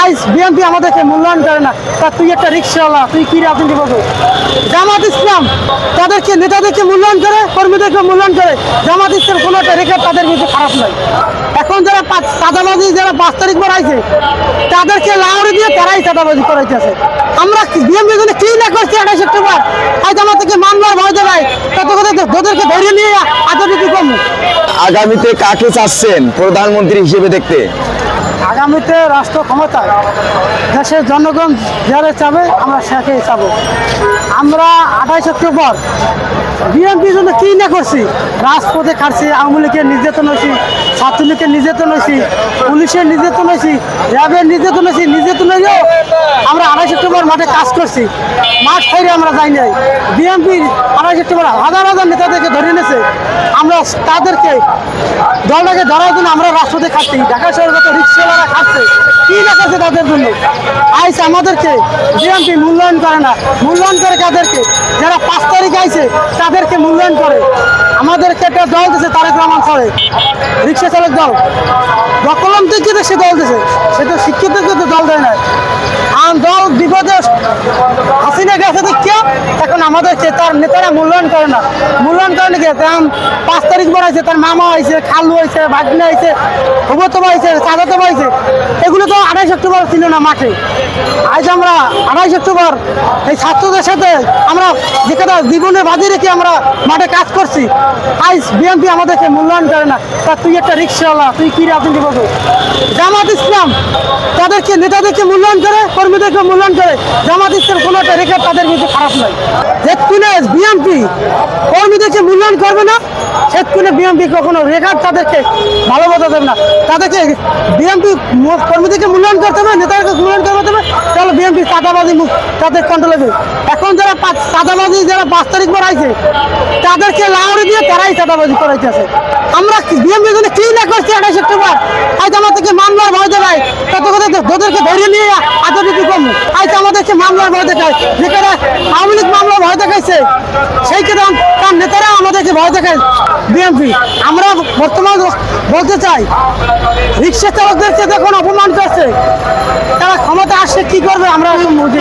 আইস BNP আমাদেরকে মূল্যায়ন করে না। তা তুই একটা রিক্সাওয়ালা, তুই কি রাজনীতি করবো? জামাত ইসলাম তাদেরকে নেতাদেরকে মূল্যায়ন করে, কর্মীদেরকে মূল্যায়ন করে। জামাত ইসলাম কোনো একটা রেখে তাদের বিরুদ্ধে খারাপ নয়। এখন যারা চাঁদাবাজি, যারা 5 তারিখ বাড়াইছে তাদেরকে লাউড়ি দিয়ে তারাই চাঁদাবাজি করাইতেছে। আমরা বিএনপি জন্য কি না করছি 28 সেপ্টেম্বর, আজ আমাদেরকে মামলার ভয় দেখায়, তত কথা ওদেরকে ধরে নিয়ে আদালতে কম। আগামীতে কাকে চাচ্ছেন প্রধানমন্ত্রী হিসেবে দেখতে? আগামীতে রাষ্ট্র ক্ষমতায় দেশের জনগণ যারা চাবে আমরা সেটাই চাবো। আমরা 28 সেপ্টেম্বর বিএনপির জন্য কি না করছি, রাজপথে খাটছি, আওয়ামী লীগের নির্যাতন হয়েছি, ছাত্রলীগের নির্যাতন হয়েছি, পুলিশের নির্যাতন হয়েছি, র্যাবের নির্যাতন হয়েছি। নির্যাতন হয়েও আমরা 28 সেপ্টেম্বর মাঠে কাজ করছি, মাঠ ছাইরে আমরা যাই নাই। বিএনপির 28 সেপ্টেম্বর হাজার হাজার নেতাদেরকে ধরে এনেছে। আমরা তাদেরকে দলটাকে ধরার জন্য আমরা রাজপথে খাটছি। ঢাকা শহরের যত রিক্সাওয়ালারা খাটছে, কি দেখাচ্ছে তাদের জন্য। আইস আমাদেরকে বিএনপি মূল্যায়ন করে না। মূল্যায়ন করে কাদেরকে? যারা 5 তারিখ আইছে তাদেরকে মূল্যায়ন করে। আমাদেরকে একটা দল দিয়েছে তারেক রহমান সাহেব, রিক্সা চালক দল, দকলম থেকে সে দল দিয়েছে, সে তো শিক্ষিত কিন্তু দল দেয় না। দল বিপদে হাসিনা গেছে দেখে এখন আমাদেরকে তার নেতারা মূল্যায়ন করে না। মূল্যায়ন করে নাকি? 5 তারিখ বাড়াইছে, তার মামা হয়েছে, খালু হয়েছে, ভাগ্নে হয়েছে, হবতো হয়েছে, চাঁদাতো হয়েছে। এগুলো তো 28 সেপ্টেম্বর ছিল না মাঠে। আজ আমরা 28 সেপ্টেম্বর এই ছাত্রদের সাথে আমরা যেখানে জীবনের বাজি রেখে আমরা মাঠে কাজ করছি। আজ বিএনপি আমাদেরকে মূল্যায়ন করে না। তা তুই একটা রিক্সাওয়ালা, তুই কি রাজনীতি করবো? জামাত ইসলাম তাদেরকে নেতাদেরকে মূল্যায়ন করে, কর্মীদেরকে মূল্যায়ন করে। জামাত ইসলাম কোনো একটা রেখে তাদের বিরুদ্ধে খারাপ নয়। যেখানে বিএনপি কর্মীদেরকে মূল্যায়ন করবে না, সেখানে বিএনপি কখনো রেখার তাদেরকে ভালোবাসা দেবে না। তাদেরকে বিএনপি কর্মীদেরকে মূল্যায়ন করতে হবে, নেতাদেরকে মূল্যায়ন করতে হবে, তাহলে বিএনপি চাঁদাবাজি মুখ তাদের কন্ট্রোল হবে। এখন যারা চাঁদাবাজি, যারা 5 তারিখ বাড়াইছে তাদেরকে লাউড়ি দিয়ে তারাই চাঁদাবাজি করাইতেছে। আমরা বিএনপির জন্য কি না করছি 28 সেপ্টেম্বর, আজ আমাদেরকে মামলার ভয় দেখায়, তত কথা ওদেরকে ধরে নিয়ে আদালতে কম। আজ আমাদেরকে মামলার ভয় দেখায়, যেখানে আওয়ামী লীগ মামলার ভয় দেখাইছে, সেই কারণ তার নেতারা আমাদেরকে ভয় দেখায় বিএনপি। আমরা বর্তমান বলতে চাই, রিক্সা চালকদেরকে যখন অপমান করছে, তারা ক্ষমতা আসছে কি করবে আমরা এখন বুঝি।